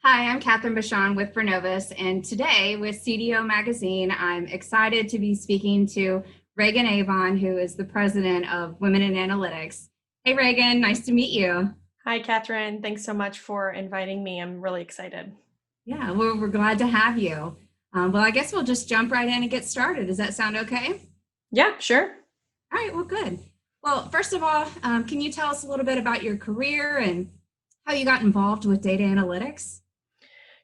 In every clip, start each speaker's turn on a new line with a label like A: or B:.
A: Hi, I'm Catherine Bashan with Vernovus, and today with CDO Magazine, I'm excited to be speaking to Rehgan Avon, who is the president of Women in Analytics. Hey, Rehgan, nice to meet you.
B: Hi, Catherine. Thanks so much for inviting me. I'm really excited.
A: Yeah, we're glad to have you. Well, I guess we'll just jump right in and get started. Does that sound okay?
B: Yeah, sure.
A: All right, well, good. Well, first of all, can you tell us a little bit about your career and how you got involved with data analytics?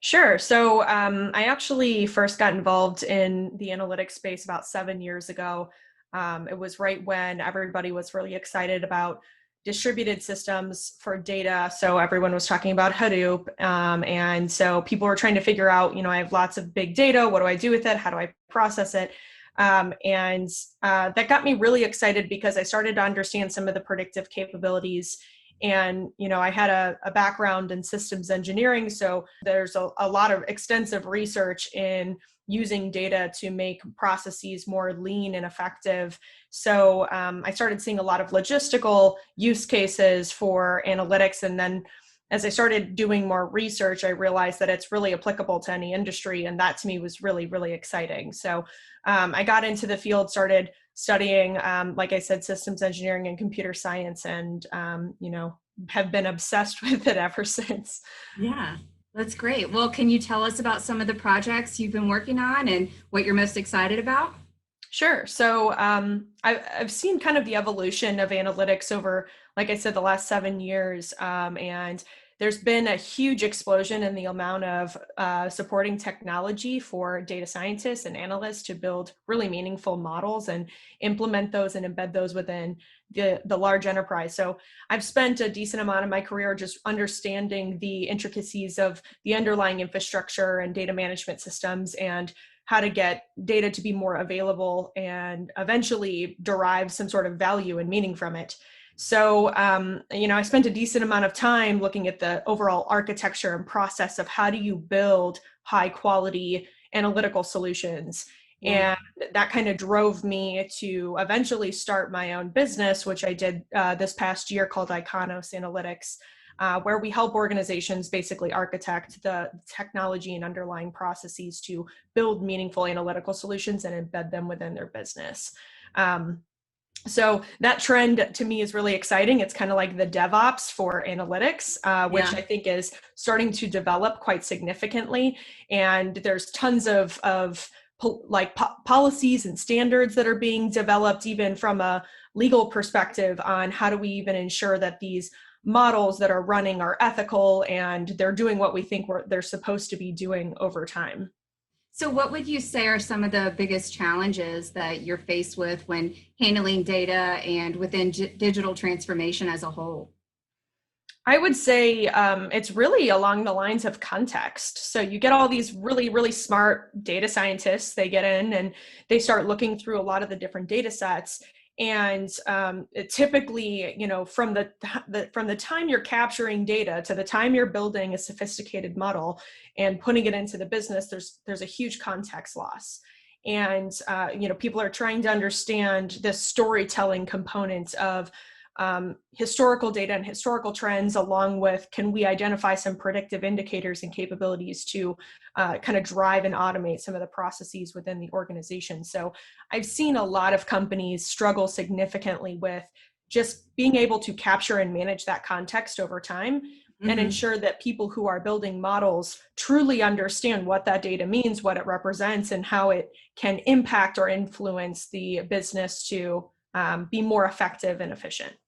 B: Sure. I actually first got involved in the analytics space about 7 years ago. It was right when everybody was really excited about distributed systems for data. So everyone was talking about Hadoop. And so people were trying to figure out, I have lots of big data. What do I do with it? How do I process it? That got me really excited because I started to understand some of the predictive capabilities. And I had a background in systems engineering, so there's a lot of extensive research in using data to make processes more lean and effective. I started seeing a lot of logistical use cases for analytics. And then as I started doing more research, I realized that it's really applicable to any industry, and that to me was really, really exciting. I got into the field, started studying, like I said, systems engineering and computer science, and have been obsessed with it ever since.
A: Yeah, that's great. Well, can you tell us about some of the projects you've been working on and what you're most excited about?
B: Sure. I've seen kind of the evolution of analytics over, like I said, the last 7 years. And there's been a huge explosion in the amount of supporting technology for data scientists and analysts to build really meaningful models and implement those and embed those within the large enterprise. So I've spent a decent amount of my career just understanding the intricacies of the underlying infrastructure and data management systems and how to get data to be more available and eventually derive some sort of value and meaning from it. I spent a decent amount of time looking at the overall architecture and process of how do you build high quality analytical solutions.
A: Yeah.
B: And that kind of drove me to eventually start my own business, which I did this past year, called Iconos Analytics, where we help organizations basically architect the technology and underlying processes to build meaningful analytical solutions and embed them within their business. So that trend to me is really exciting. It's kind of like the DevOps for analytics, which
A: Yeah.
B: I think is starting to develop quite significantly. And there's tons of policies and standards that are being developed, even from a legal perspective, on how do we even ensure that these models that are running are ethical and they're doing what we think they're supposed to be doing over time.
A: So, what would you say are some of the biggest challenges that you're faced with when handling data and within digital transformation as a whole?
B: I would say it's really along the lines of context. So you get all these really, really smart data scientists, they get in and they start looking through a lot of the different data sets. And it typically, from the time you're capturing data to the time you're building a sophisticated model and putting it into the business, there's a huge context loss. And people are trying to understand the storytelling component of historical data and historical trends, along with can we identify some predictive indicators and capabilities to kind of drive and automate some of the processes within the organization. So I've seen a lot of companies struggle significantly with just being able to capture and manage that context over time and
A: Hmm.
B: ensure that people who are building models truly understand what that data means, what it represents, and how it can impact or influence the business to be more effective and efficient.